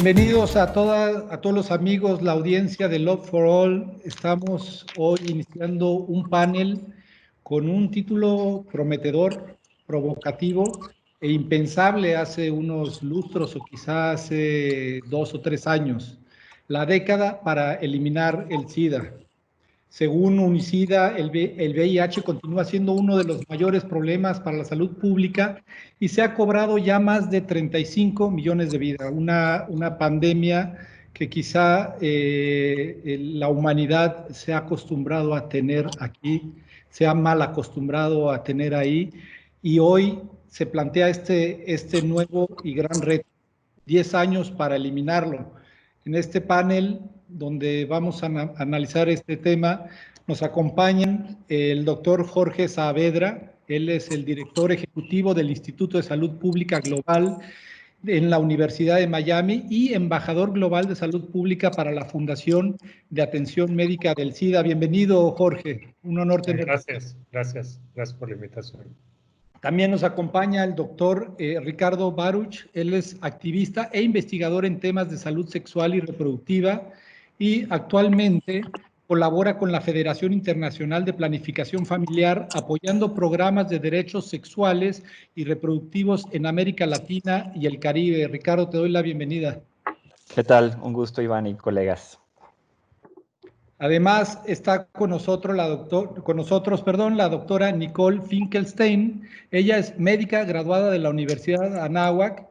Bienvenidos a todos los amigos, la audiencia de Love for All. Estamos hoy iniciando un panel con un título prometedor, provocativo e impensable hace unos lustros o quizás hace 2 o 3 años. La década para eliminar el SIDA. Según UNICIDA, el VIH continúa siendo uno de los mayores problemas para la salud pública y se ha cobrado ya más de 35 millones de vidas. Una pandemia que quizá la humanidad se ha acostumbrado a tener aquí, se ha mal acostumbrado a tener ahí, y hoy se plantea este nuevo y gran reto, 10 años para eliminarlo. En este panel, donde vamos a analizar este tema, nos acompañan el doctor Jorge Saavedra. Él es el director ejecutivo del Instituto de Salud Pública Global en la Universidad de Miami y embajador global de salud pública para la Fundación de Atención Médica del SIDA. Bienvenido, Jorge. Un honor tenerte. Gracias por la invitación. También nos acompaña el doctor Ricardo Baruch. Él es activista e investigador en temas de salud sexual y reproductiva y actualmente colabora con la Federación Internacional de Planificación Familiar, apoyando programas de derechos sexuales y reproductivos en América Latina y el Caribe. Ricardo, te doy la bienvenida. ¿Qué tal? Un gusto, Iván y colegas. Además, está con nosotros la doctora Nicole Finkelstein. Ella es médica graduada de la Universidad Anáhuac,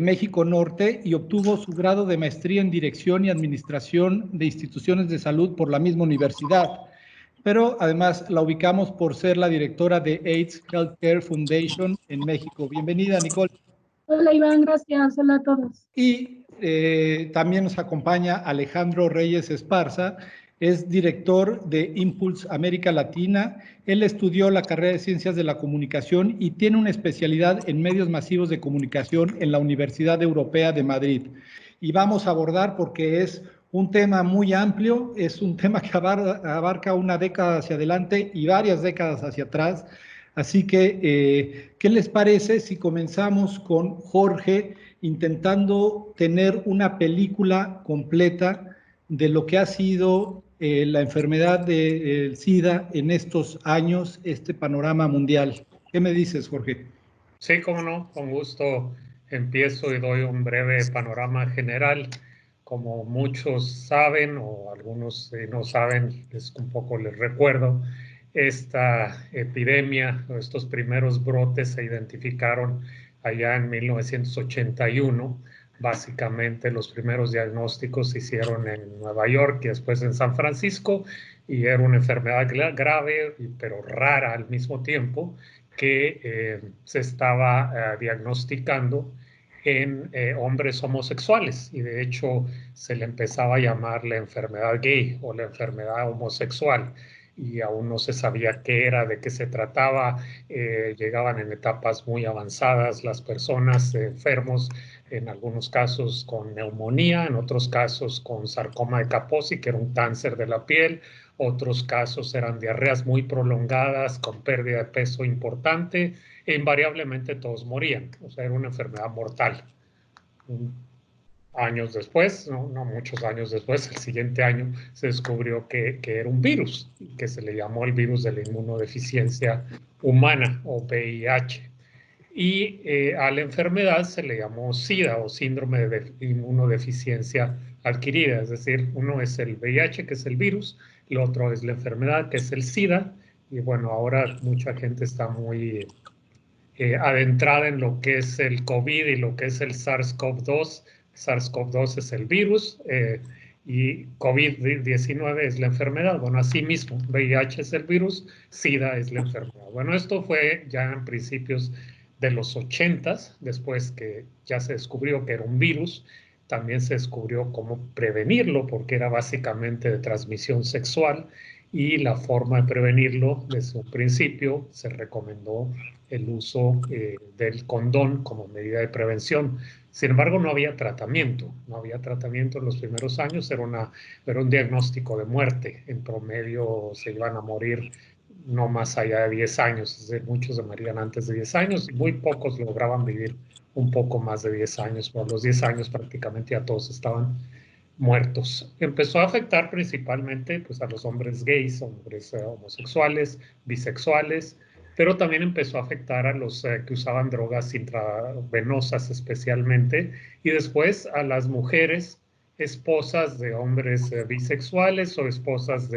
México Norte, y obtuvo su grado de maestría en Dirección y Administración de Instituciones de Salud por la misma universidad. Pero además la ubicamos por ser la directora de AIDS Healthcare Foundation en México. Bienvenida, Nicole. Hola, Iván, gracias. Hola a todos. Y también nos acompaña Alejandro Reyes Esparza. Es director de Impulse América Latina. Él estudió la carrera de Ciencias de la Comunicación y tiene una especialidad en medios masivos de comunicación en la Universidad Europea de Madrid. Y vamos a abordar, porque es un tema muy amplio, es un tema que abarca una década hacia adelante y varias décadas hacia atrás. Así que, ¿qué les parece si comenzamos con Jorge intentando tener una película completa de lo que ha sido la enfermedad del SIDA en estos años, este panorama mundial? ¿Qué me dices, Jorge? Sí, cómo no, con gusto empiezo y doy un breve panorama general. Como muchos saben, o algunos no saben, un poco les recuerdo, esta epidemia, estos primeros brotes se identificaron allá en 1981. Básicamente los primeros diagnósticos se hicieron en Nueva York y después en San Francisco, y era una enfermedad grave, pero rara al mismo tiempo, que se estaba diagnosticando en hombres homosexuales, y de hecho se le empezaba a llamar la enfermedad gay o la enfermedad homosexual, y aún no se sabía qué era, de qué se trataba. Llegaban en etapas muy avanzadas las personas enfermos, en algunos casos con neumonía, en otros casos con sarcoma de Kaposi, que era un cáncer de la piel. Otros casos eran diarreas muy prolongadas con pérdida de peso importante, e invariablemente todos morían. O sea, era una enfermedad mortal. Años después, no muchos años después, el siguiente año se descubrió que era un virus, que se le llamó el virus de la inmunodeficiencia humana, o VIH. Y a la enfermedad se le llamó SIDA, o síndrome de inmunodeficiencia adquirida. Es decir, uno es el VIH, que es el virus, el otro es la enfermedad, que es el SIDA. Y bueno, ahora mucha gente está muy adentrada en lo que es el COVID y lo que es el SARS-CoV-2. SARS-CoV-2 es el virus y COVID-19 es la enfermedad. Bueno, así mismo, VIH es el virus, SIDA es la enfermedad. Bueno, esto fue ya en principios de los 80s, después que ya se descubrió que era un virus. También se descubrió cómo prevenirlo, porque era básicamente de transmisión sexual, y la forma de prevenirlo, desde un principio se recomendó el uso del condón como medida de prevención. Sin embargo, no había tratamiento en los primeros años. Era un diagnóstico de muerte. En promedio se iban a morir no más allá de 10 años, es decir, muchos se morían antes de 10 años y muy pocos lograban vivir un poco más de 10 años. Por los 10 años prácticamente ya todos estaban muertos. Empezó a afectar principalmente pues, a los hombres gays, hombres homosexuales, bisexuales, pero también empezó a afectar a los que usaban drogas intravenosas especialmente, y después a las mujeres esposas de hombres bisexuales o esposas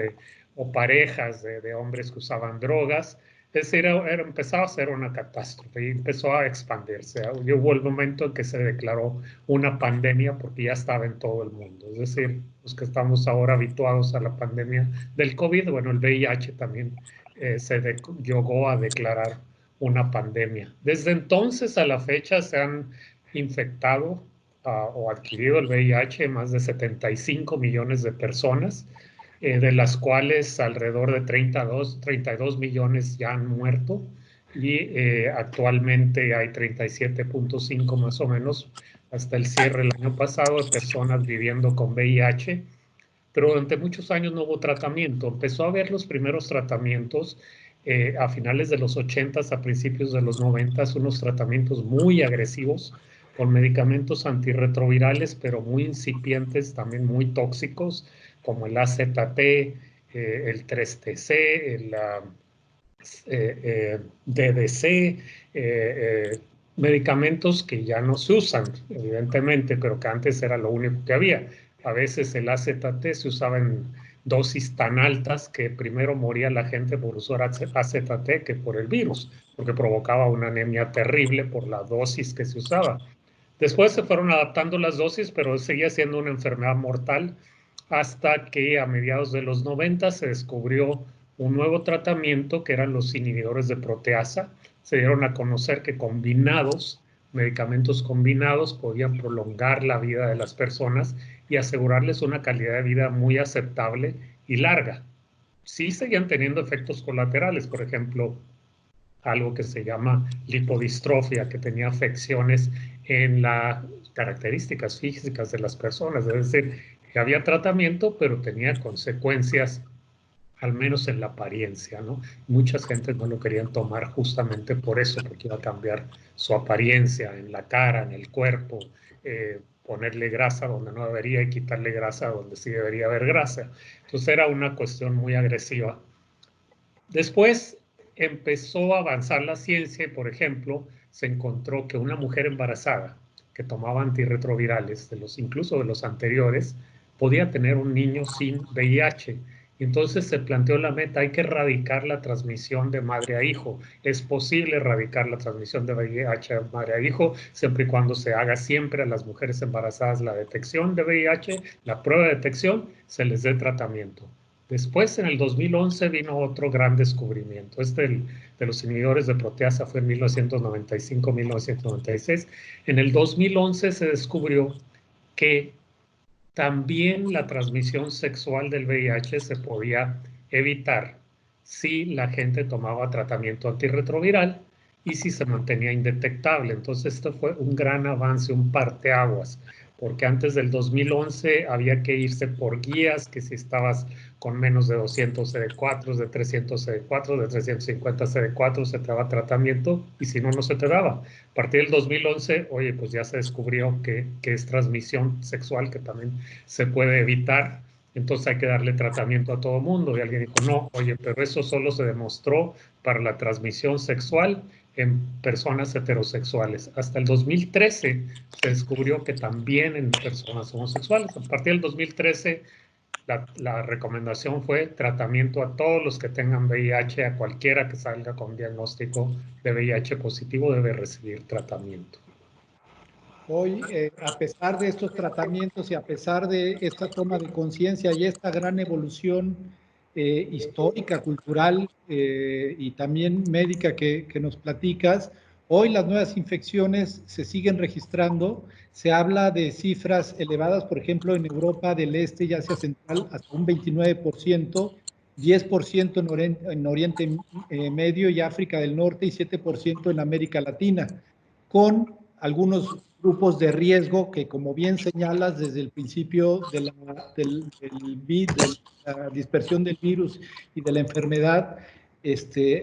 o parejas de hombres que usaban drogas. Es decir, empezaba a ser una catástrofe y empezó a expandirse. Y hubo el momento en que se declaró una pandemia porque ya estaba en todo el mundo. Es decir, los que estamos ahora habituados a la pandemia del COVID, bueno, el VIH también llegó a declarar una pandemia. Desde entonces a la fecha se han infectado o adquirido el VIH más de 75 millones de personas, de las cuales alrededor de 32 millones ya han muerto, y actualmente hay 37.5 más o menos hasta el cierre del año pasado de personas viviendo con VIH, pero durante muchos años no hubo tratamiento. Empezó a haber los primeros tratamientos a finales de los 80s, a principios de los 90s, unos tratamientos muy agresivos con medicamentos antirretrovirales, pero muy incipientes, también muy tóxicos, como el AZT, el 3TC, el DDC, medicamentos que ya no se usan, evidentemente, pero que antes era lo único que había. A veces el AZT se usaba en dosis tan altas que primero moría la gente por usar AZT que por el virus, porque provocaba una anemia terrible por la dosis que se usaba. Después se fueron adaptando las dosis, pero seguía siendo una enfermedad mortal hasta que a mediados de los 90 se descubrió un nuevo tratamiento que eran los inhibidores de proteasa. Se dieron a conocer que combinados, medicamentos combinados, podían prolongar la vida de las personas y asegurarles una calidad de vida muy aceptable y larga. Sí seguían teniendo efectos colaterales, por ejemplo, algo que se llama lipodistrofia, que tenía afecciones en las características físicas de las personas, es decir, que había tratamiento, pero tenía consecuencias, al menos en la apariencia, ¿no? Muchas gentes no lo querían tomar justamente por eso, porque iba a cambiar su apariencia en la cara, en el cuerpo, ponerle grasa donde no debería y quitarle grasa donde sí debería haber grasa. Entonces era una cuestión muy agresiva. Después empezó a avanzar la ciencia y, por ejemplo, se encontró que una mujer embarazada que tomaba antirretrovirales, incluso de los anteriores, podía tener un niño sin VIH. Y entonces se planteó la meta: hay que erradicar la transmisión de madre a hijo. Es posible erradicar la transmisión de VIH de madre a hijo, siempre y cuando se haga siempre a las mujeres embarazadas la detección de VIH, la prueba de detección, se les dé tratamiento. Después, en el 2011, vino otro gran descubrimiento. De los inhibidores de proteasa fue en 1995-1996. En el 2011 se descubrió que también la transmisión sexual del VIH se podía evitar si la gente tomaba tratamiento antirretroviral y si se mantenía indetectable. Entonces, esto fue un gran avance, un parteaguas, porque antes del 2011 había que irse por guías, que si estabas con menos de 200 CD4, de 300 CD4, de 350 CD4, se te daba tratamiento, y si no, no se te daba. A partir del 2011, oye, pues ya se descubrió que es transmisión sexual, que también se puede evitar, entonces hay que darle tratamiento a todo mundo. Y alguien dijo, no, oye, pero eso solo se demostró para la transmisión sexual en personas heterosexuales. Hasta el 2013 se descubrió que también en personas homosexuales. A partir del 2013 la recomendación fue tratamiento a todos los que tengan VIH, a cualquiera que salga con diagnóstico de VIH positivo debe recibir tratamiento. Hoy, a pesar de estos tratamientos y a pesar de esta toma de conciencia y esta gran evolución histórica, cultural y también médica que nos platicas, hoy las nuevas infecciones se siguen registrando. Se habla de cifras elevadas, por ejemplo, en Europa del Este y Asia Central, hasta un 29%, 10% en Oriente Medio y África del Norte y 7% en América Latina, con algunos grupos de riesgo que, como bien señalas, desde el principio de la dispersión del virus y de la enfermedad,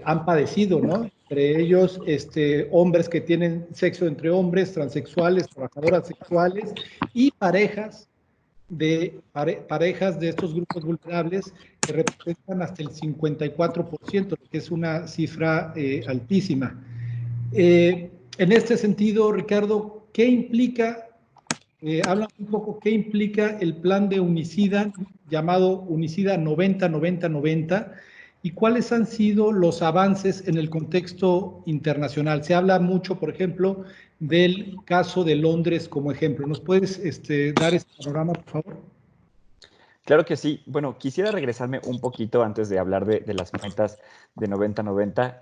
han padecido, ¿no? Entre ellos, hombres que tienen sexo entre hombres, transexuales, trabajadoras sexuales y parejas de estos grupos vulnerables que representan hasta el 54%, que es una cifra altísima. En este sentido, Ricardo, ¿qué implica, habla un poco, qué implica el plan de Unicida llamado Unicida 90-90-90 y cuáles han sido los avances en el contexto internacional? Se habla mucho, por ejemplo, del caso de Londres como ejemplo. ¿Nos puedes dar ese panorama, por favor? Claro que sí. Bueno, quisiera regresarme un poquito antes de hablar de las metas de 90-90,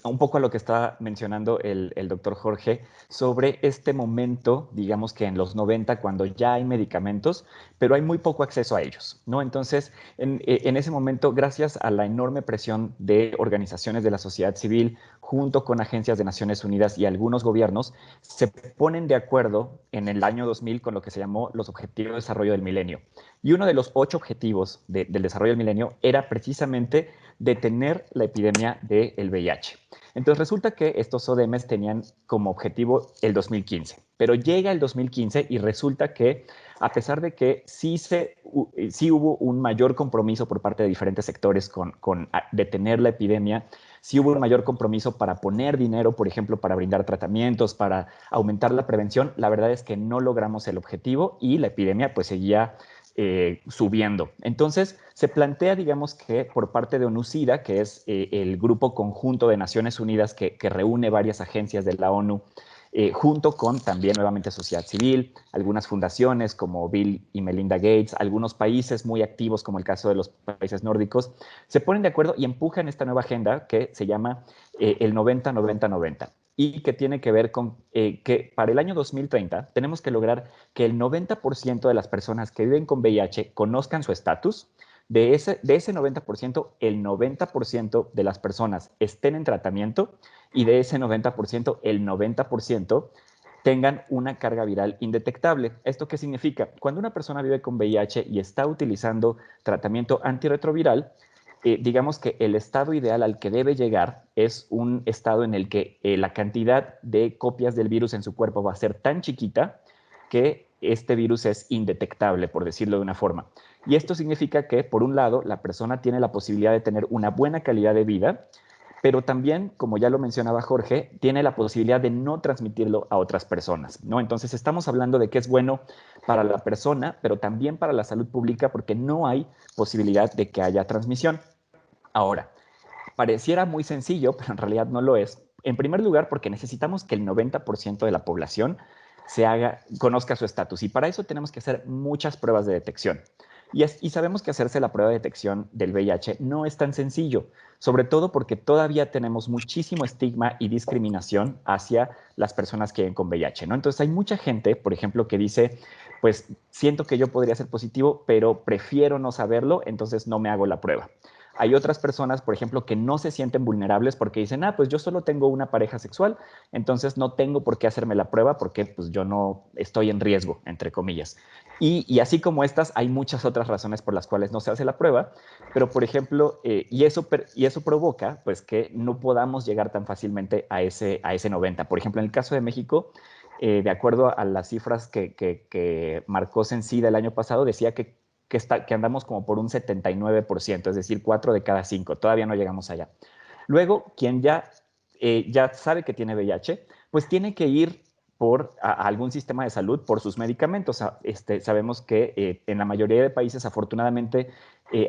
un poco a lo que estaba mencionando el doctor Jorge sobre este momento, digamos que en los 90, cuando ya hay medicamentos, pero hay muy poco acceso a ellos, ¿no? Entonces, en ese momento, gracias a la enorme presión de organizaciones de la sociedad civil, junto con agencias de Naciones Unidas y algunos gobiernos, se ponen de acuerdo en el año 2000 con lo que se llamó los Objetivos de Desarrollo del Milenio. Y uno de los 8 objetivos del desarrollo del milenio era precisamente detener la epidemia del VIH. Entonces resulta que estos ODMs tenían como objetivo el 2015, pero llega el 2015 y resulta que a pesar de que sí hubo un mayor compromiso por parte de diferentes sectores con detener la epidemia, sí hubo un mayor compromiso para poner dinero, por ejemplo, para brindar tratamientos, para aumentar la prevención, la verdad es que no logramos el objetivo y la epidemia pues seguía subiendo. Entonces, se plantea, digamos, que por parte de ONUCIDA, que es el grupo conjunto de Naciones Unidas que reúne varias agencias de la ONU, junto con también nuevamente sociedad civil, algunas fundaciones como Bill y Melinda Gates, algunos países muy activos como el caso de los países nórdicos, se ponen de acuerdo y empujan esta nueva agenda que se llama el 90-90-90 y que tiene que ver con que para el año 2030 tenemos que lograr que el 90% de las personas que viven con VIH conozcan su estatus. De ese 90%, el 90% de las personas estén en tratamiento y de ese 90%, el 90% tengan una carga viral indetectable. ¿Esto qué significa? Cuando una persona vive con VIH y está utilizando tratamiento antirretroviral, digamos que el estado ideal al que debe llegar es un estado en el que la cantidad de copias del virus en su cuerpo va a ser tan chiquita que este virus es indetectable, por decirlo de una forma. Y esto significa que, por un lado, la persona tiene la posibilidad de tener una buena calidad de vida, pero también, como ya lo mencionaba Jorge, tiene la posibilidad de no transmitirlo a otras personas, ¿no? Entonces, estamos hablando de que es bueno para la persona, pero también para la salud pública, porque no hay posibilidad de que haya transmisión. Ahora, pareciera muy sencillo, pero en realidad no lo es. En primer lugar, porque necesitamos que el 90% de la población conozca su estatus, y para eso tenemos que hacer muchas pruebas de detección. Y sabemos que hacerse la prueba de detección del VIH no es tan sencillo, sobre todo porque todavía tenemos muchísimo estigma y discriminación hacia las personas que viven con VIH, ¿no? Entonces hay mucha gente, por ejemplo, que dice, pues siento que yo podría ser positivo, pero prefiero no saberlo, entonces no me hago la prueba. Hay otras personas, por ejemplo, que no se sienten vulnerables porque dicen, pues yo solo tengo una pareja sexual, entonces no tengo por qué hacerme la prueba porque pues yo no estoy en riesgo, entre comillas. Y así como estas, hay muchas otras razones por las cuales no se hace la prueba, pero por ejemplo, y eso provoca pues que no podamos llegar tan fácilmente a ese 90. Por ejemplo, en el caso de México, de acuerdo a las cifras que marcó Censida el año pasado, decía que andamos como por un 79%, es decir, 4 de cada 5, todavía no llegamos allá. Luego, quien ya sabe que tiene VIH, pues tiene que ir a algún sistema de salud por sus medicamentos. Sabemos que en la mayoría de países, afortunadamente,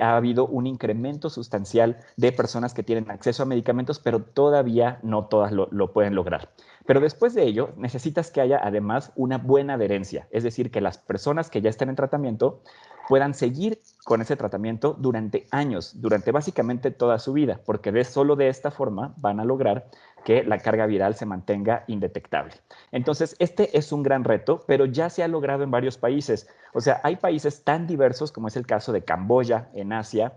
ha habido un incremento sustancial de personas que tienen acceso a medicamentos, pero todavía no todas lo pueden lograr. Pero después de ello, necesitas que haya además una buena adherencia, es decir, que las personas que ya estén en tratamiento puedan seguir con ese tratamiento durante años, durante básicamente toda su vida, porque solo de esta forma van a lograr que la carga viral se mantenga indetectable. Entonces, este es un gran reto, pero ya se ha logrado en varios países. O sea, hay países tan diversos como es el caso de Camboya en Asia,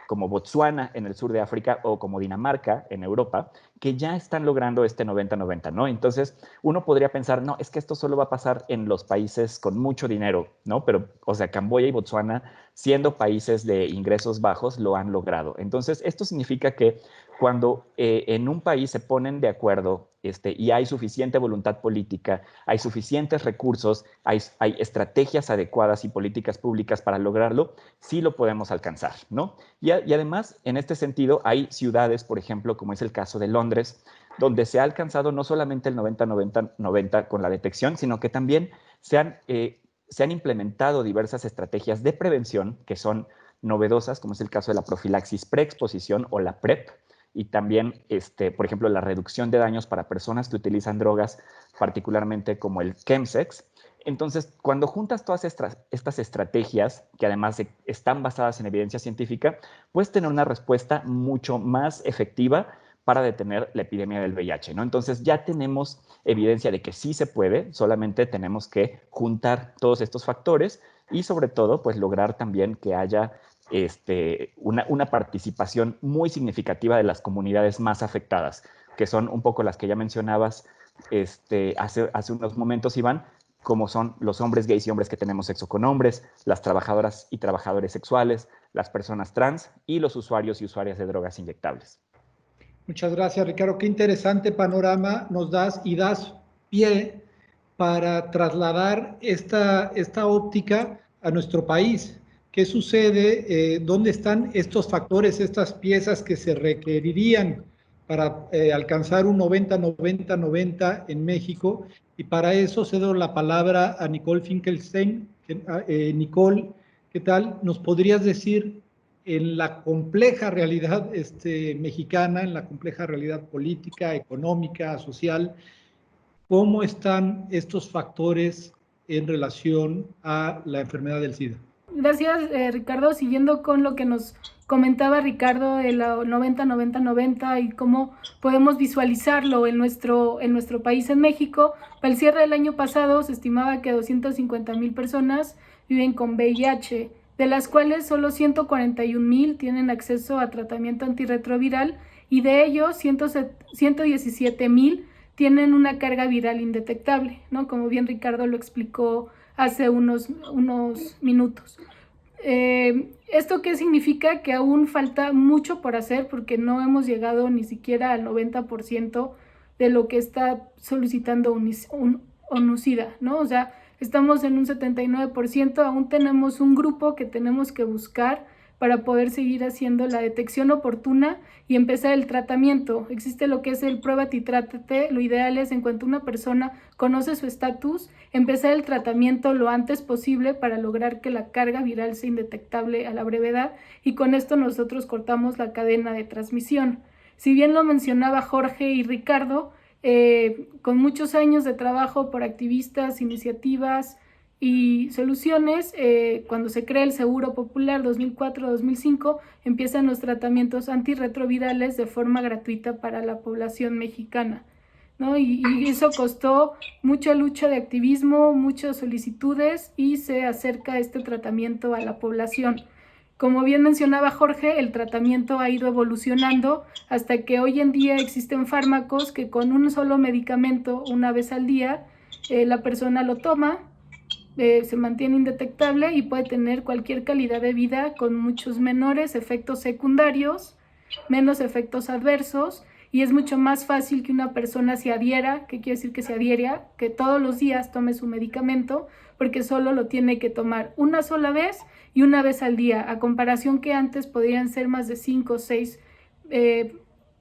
como Botsuana en el sur de África o como Dinamarca en Europa, que ya están logrando este 90-90, ¿no? Entonces, uno podría pensar, no, es que esto solo va a pasar en los países con mucho dinero, ¿no? Pero, o sea, Camboya y Botsuana, siendo países de ingresos bajos, lo han logrado. Entonces, esto significa que cuando en un país se ponen de acuerdo y hay suficiente voluntad política, hay suficientes recursos, hay estrategias adecuadas y políticas públicas para lograrlo, sí lo podemos alcanzar, ¿no? Y además, en este sentido, hay ciudades, por ejemplo, como es el caso de Londres, donde se ha alcanzado no solamente el 90-90-90 con la detección, sino que también se han implementado diversas estrategias de prevención que son novedosas, como es el caso de la profilaxis preexposición o la PrEP, y también, por ejemplo, la reducción de daños para personas que utilizan drogas, particularmente como el chemsex. Entonces, cuando juntas todas estas estrategias, que además están basadas en evidencia científica, puedes tener una respuesta mucho más efectiva para detener la epidemia del VIH, ¿no? Entonces, ya tenemos evidencia de que sí se puede, solamente tenemos que juntar todos estos factores y, sobre todo, pues lograr también que haya una participación muy significativa de las comunidades más afectadas, que son un poco las que ya mencionabas hace unos momentos, Iván, como son los hombres gays y hombres que tenemos sexo con hombres, las trabajadoras y trabajadores sexuales, las personas trans y los usuarios y usuarias de drogas inyectables. Muchas gracias, Ricardo. Qué interesante panorama nos das y das pie para trasladar esta óptica a nuestro país. ¿Qué sucede? ¿Dónde están estos factores, estas piezas que se requerirían para alcanzar un 90-90-90 en México? Y para eso cedo la palabra a Nicole Finkelstein. Nicole, ¿qué tal? ¿Nos podrías decir en la compleja realidad mexicana, en la compleja realidad política, económica, social, cómo están estos factores en relación a la enfermedad del SIDA? Gracias, Ricardo. Siguiendo con lo que nos comentaba Ricardo de la 90-90-90 y cómo podemos visualizarlo en nuestro país, en México, para el cierre del año pasado se estimaba que 250,000 personas viven con VIH, de las cuales solo 141,000 tienen acceso a tratamiento antirretroviral y de ellos 117,000 tienen una carga viral indetectable, ¿no? Como bien Ricardo lo explicó hace unos minutos. ¿Esto qué significa? Que aún falta mucho por hacer porque no hemos llegado ni siquiera al 90% de lo que está solicitando ONU-SIDA, ¿no? O sea, estamos en un 79%, aún tenemos un grupo que tenemos que buscar para poder seguir haciendo la detección oportuna y empezar el tratamiento. Existe lo que es el pruébate y trátate. Lo ideal es, en cuanto una persona conoce su estatus, empezar el tratamiento lo antes posible para lograr que la carga viral sea indetectable a la brevedad, y con esto nosotros cortamos la cadena de transmisión. Si bien lo mencionaba Jorge y Ricardo, con muchos años de trabajo por activistas, iniciativas y soluciones, cuando se crea el Seguro Popular 2004-2005, empiezan los tratamientos antirretrovirales de forma gratuita para la población mexicana, ¿no? Y eso costó mucha lucha de activismo, muchas solicitudes, y se acerca este tratamiento a la población. Como bien mencionaba Jorge, el tratamiento ha ido evolucionando hasta que hoy en día existen fármacos que con un solo medicamento, una vez al día, la persona lo toma, se mantiene indetectable y puede tener cualquier calidad de vida con muchos menores efectos secundarios, menos efectos adversos, y es mucho más fácil que una persona se adhiera. ¿Qué quiere decir que se adhiera? Que todos los días tome su medicamento, porque solo lo tiene que tomar una sola vez y una vez al día, a comparación que antes podrían ser más de 5 o 6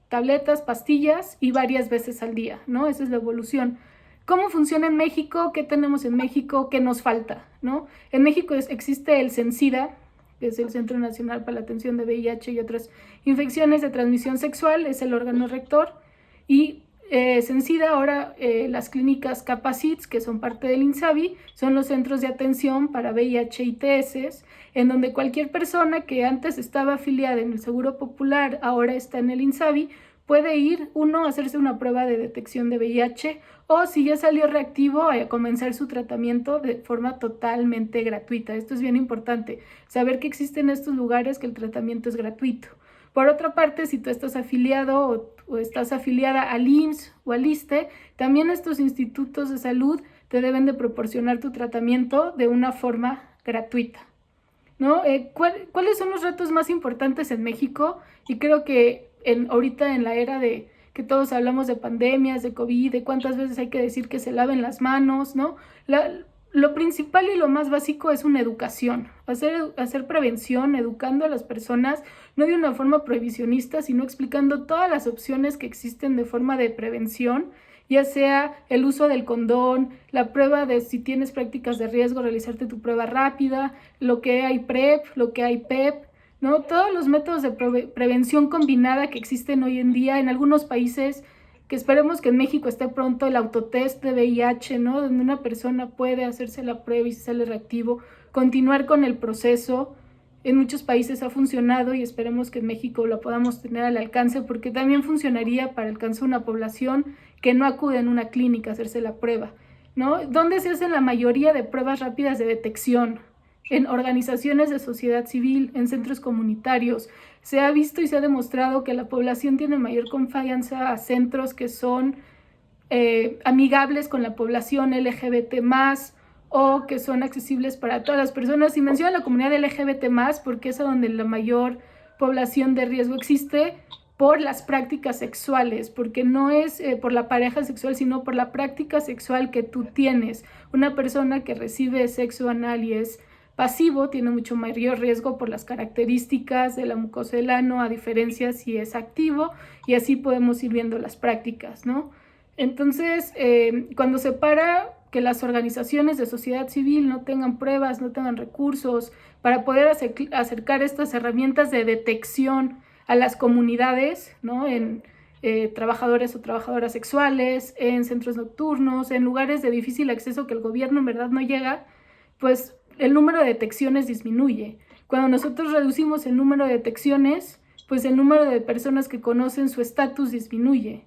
tabletas, pastillas y varias veces al día, ¿no? Esa es la evolución. ¿Cómo funciona en México? ¿Qué tenemos en México? ¿Qué nos falta, ¿no? En México existe el CENSIDA, que es el Centro Nacional para la Atención de VIH y otras infecciones de transmisión sexual, es el órgano rector, y CENSIDA ahora, las clínicas Capacits, que son parte del INSABI, son los centros de atención para VIH y ITS, en donde cualquier persona que antes estaba afiliada en el Seguro Popular, ahora está en el INSABI, puede ir, a hacerse una prueba de detección de VIH, o si ya salió reactivo, a comenzar su tratamiento de forma totalmente gratuita. Esto es bien importante, saber que existen estos lugares, que el tratamiento es gratuito. Por otra parte, si tú estás afiliado o estás afiliada al IMSS o al ISSSTE, también estos institutos de salud te deben de proporcionar tu tratamiento de una forma gratuita, ¿no? ¿Cuáles son los retos más importantes en México? Y creo que ahorita en la era de que todos hablamos de pandemias, de COVID, de cuántas veces hay que decir que se laven las manos, ¿no? Lo principal y lo más básico es una educación, hacer prevención, educando a las personas, no de una forma prohibicionista, sino explicando todas las opciones que existen de forma de prevención, ya sea el uso del condón, la prueba de si tienes prácticas de riesgo, realizarte tu prueba rápida, lo que hay PrEP, lo que hay PEP, ¿no? Todos los métodos de prevención combinada que existen hoy en día en algunos países, que esperemos que en México esté pronto el autotest de VIH, ¿no? Donde una persona puede hacerse la prueba y si sale reactivo, continuar con el proceso. En muchos países ha funcionado y esperemos que en México lo podamos tener al alcance, porque también funcionaría para alcanzar una población que no acude en una clínica a hacerse la prueba, ¿no? ¿Dónde se hacen la mayoría de pruebas rápidas de detección? En organizaciones de sociedad civil, en centros comunitarios. Se ha visto y se ha demostrado que la población tiene mayor confianza a centros que son amigables con la población LGBT+, o que son accesibles para todas las personas. Y menciono la comunidad LGBT+, porque es a donde la mayor población de riesgo existe por las prácticas sexuales, porque no es por la pareja sexual, sino por la práctica sexual que tú tienes. Una persona que recibe sexo anal y es pasivo tiene mucho mayor riesgo por las características de la mucosa del ano, a diferencia si es activo, y así podemos ir viendo las prácticas, ¿no? Entonces, cuando se para que las organizaciones de sociedad civil no tengan pruebas, no tengan recursos para poder acercar estas herramientas de detección a las comunidades, ¿no? En trabajadores o trabajadoras sexuales, en centros nocturnos, en lugares de difícil acceso que el gobierno en verdad no llega, pues el número de detecciones disminuye. Cuando nosotros reducimos el número de detecciones, pues el número de personas que conocen su estatus disminuye.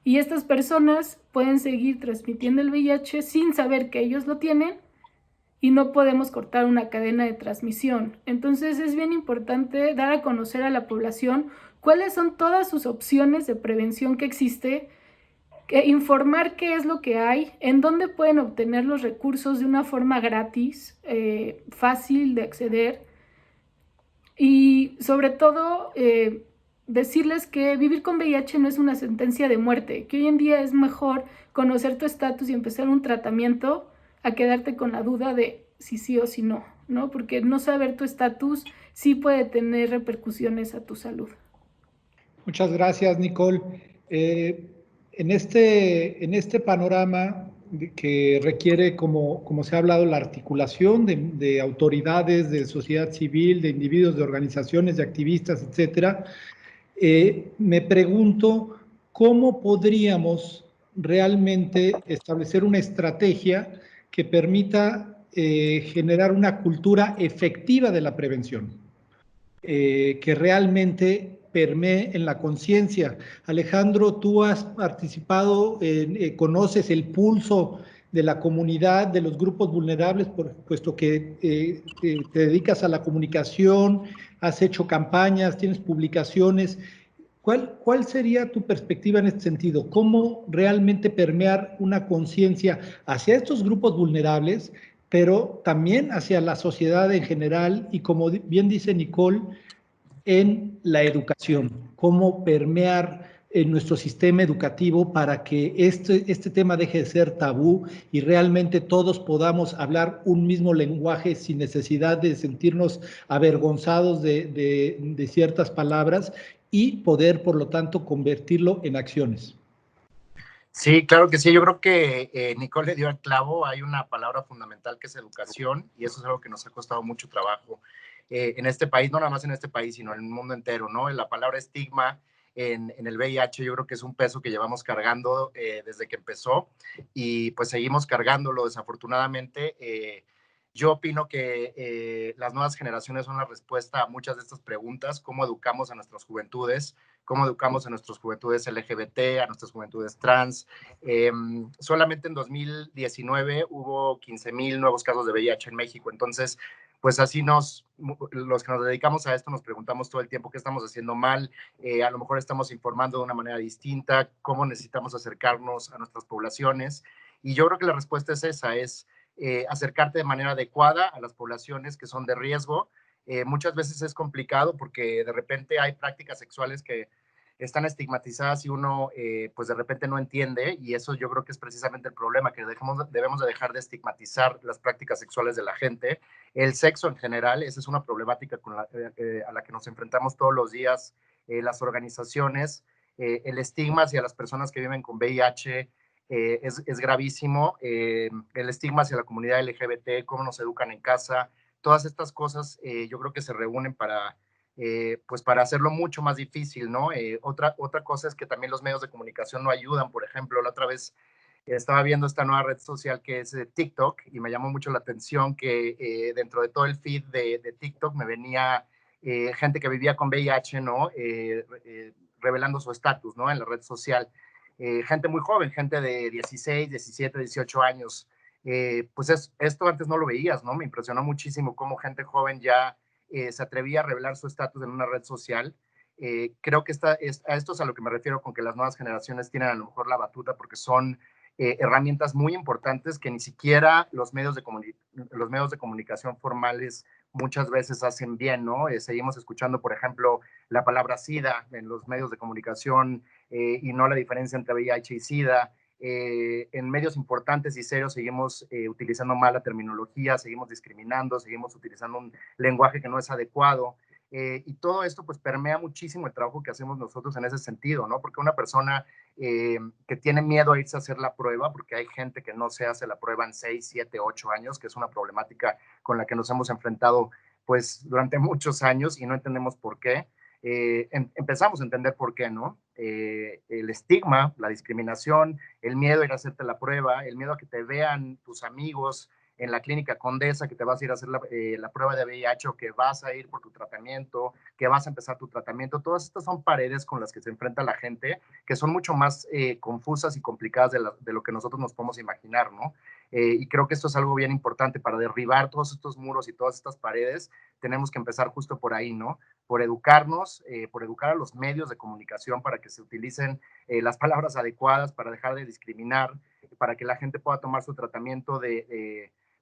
Y estas personas pueden seguir transmitiendo el VIH sin saber que ellos lo tienen, y no podemos cortar una cadena de transmisión. Entonces es bien importante dar a conocer a la población cuáles son todas sus opciones de prevención que existe, informar qué es lo que hay, en dónde pueden obtener los recursos de una forma gratis, fácil de acceder, y sobre todo decirles que vivir con VIH no es una sentencia de muerte, que hoy en día es mejor conocer tu estatus y empezar un tratamiento a quedarte con la duda de si sí o si no, ¿no? Porque no saber tu estatus sí puede tener repercusiones a tu salud. Muchas gracias, Nicole. En este panorama que requiere, como se ha hablado, la articulación de autoridades, de sociedad civil, de individuos, de organizaciones, de activistas, etcétera, me pregunto cómo podríamos realmente establecer una estrategia que permita generar una cultura efectiva de la prevención, que realmente permee en la conciencia. Alejandro, tú has participado, conoces el pulso de la comunidad, de los grupos vulnerables, puesto que te dedicas a la comunicación, has hecho campañas, tienes publicaciones. ¿Cuál sería tu perspectiva en este sentido? ¿Cómo realmente permear una conciencia hacia estos grupos vulnerables, pero también hacia la sociedad en general? Y como bien dice Nicole, en la educación, cómo permear en nuestro sistema educativo para que este tema deje de ser tabú y realmente todos podamos hablar un mismo lenguaje sin necesidad de sentirnos avergonzados de ciertas palabras y poder, por lo tanto, convertirlo en acciones. Sí, claro que sí. Yo creo que Nicole le dio al clavo. Hay una palabra fundamental que es educación, y eso es algo que nos ha costado mucho trabajo en este país, no nada más en este país, sino en el mundo entero, ¿no? La palabra estigma en el VIH yo creo que es un peso que llevamos cargando desde que empezó, y pues seguimos cargándolo desafortunadamente. Yo opino que las nuevas generaciones son la respuesta a muchas de estas preguntas: cómo educamos a nuestras juventudes, cómo educamos a nuestras juventudes LGBT, a nuestras juventudes trans. Solamente en 2019 hubo 15,000 nuevos casos de VIH en México. Entonces, pues así los que nos dedicamos a esto nos preguntamos todo el tiempo qué estamos haciendo mal, a lo mejor estamos informando de una manera distinta, cómo necesitamos acercarnos a nuestras poblaciones. Y yo creo que la respuesta es esa, es acercarte de manera adecuada a las poblaciones que son de riesgo. Muchas veces es complicado porque de repente hay prácticas sexuales que están estigmatizadas y uno pues de repente no entiende, y eso yo creo que es precisamente el problema, que debemos de dejar de estigmatizar las prácticas sexuales de la gente. El sexo en general, esa es una problemática a la que nos enfrentamos todos los días las organizaciones. El estigma hacia las personas que viven con VIH es gravísimo. El estigma hacia la comunidad LGBT, cómo nos educan en casa, todas estas cosas yo creo que se reúnen pues para hacerlo mucho más difícil, ¿no? Otra cosa es que también los medios de comunicación no ayudan. Por ejemplo, la otra vez estaba viendo esta nueva red social que es TikTok, y me llamó mucho la atención que dentro de todo el feed de TikTok me venía gente que vivía con VIH, ¿no? Revelando su estatus, ¿no? En la red social. Gente muy joven, gente de 16, 17, 18 años. Pues esto antes no lo veías, ¿no? Me impresionó muchísimo cómo gente joven ya se atrevía a revelar su estatus en una red social. Creo que a esto es a lo que me refiero con que las nuevas generaciones tienen a lo mejor la batuta, porque son herramientas muy importantes que ni siquiera los medios de comunicación formales muchas veces hacen bien, ¿no? Seguimos escuchando, por ejemplo, la palabra SIDA en los medios de comunicación y no la diferencia entre VIH y SIDA. En medios importantes y serios seguimos utilizando mala terminología, seguimos discriminando, seguimos utilizando un lenguaje que no es adecuado. Y todo esto pues permea muchísimo el trabajo que hacemos nosotros en ese sentido, ¿no? Porque una persona que tiene miedo a irse a hacer la prueba, porque hay gente que no se hace la prueba en 6, 7, 8 años, que es una problemática con la que nos hemos enfrentado pues durante muchos años y no entendemos por qué. Empezamos a entender por qué, ¿no? El estigma, la discriminación, el miedo a ir a hacerte la prueba, el miedo a que te vean tus amigos en la clínica Condesa, que te vas a ir a hacer la prueba de VIH, o que vas a ir por tu tratamiento, que vas a empezar tu tratamiento. Todas estas son paredes con las que se enfrenta la gente, que son mucho más confusas y complicadas de lo que nosotros nos podemos imaginar, ¿no? Y creo que esto es algo bien importante. Para derribar todos estos muros y todas estas paredes, tenemos que empezar justo por ahí, ¿no? Por educarnos, por educar a los medios de comunicación para que se utilicen las palabras adecuadas, para dejar de discriminar, para que la gente pueda tomar su tratamiento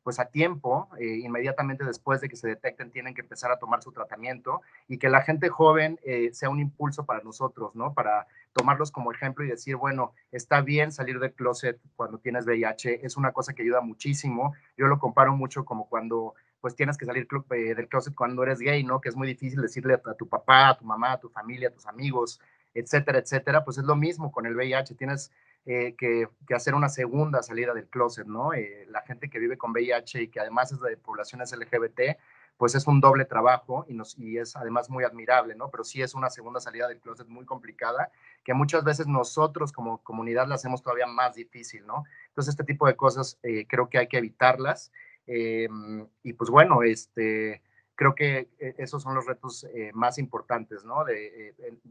pues a tiempo. Inmediatamente después de que se detecten tienen que empezar a tomar su tratamiento, y que la gente joven sea un impulso para nosotros, ¿no? Para tomarlos como ejemplo y decir, bueno, está bien salir del closet cuando tienes VIH, es una cosa que ayuda muchísimo. Yo lo comparo mucho como cuando pues tienes que salir del closet cuando eres gay, ¿no? Que es muy difícil decirle a tu papá, a tu mamá, a tu familia, a tus amigos, etcétera, etcétera. Pues es lo mismo con el VIH, tienes que hacer una segunda salida del closet, ¿no? La gente que vive con VIH y que además es de poblaciones LGBT, pues es un doble trabajo y es además muy admirable, ¿no? Pero sí es una segunda salida del closet muy complicada, que muchas veces nosotros como comunidad la hacemos todavía más difícil, ¿no? Entonces este tipo de cosas creo que hay que evitarlas. Y pues bueno, creo que esos son los retos más importantes, ¿no?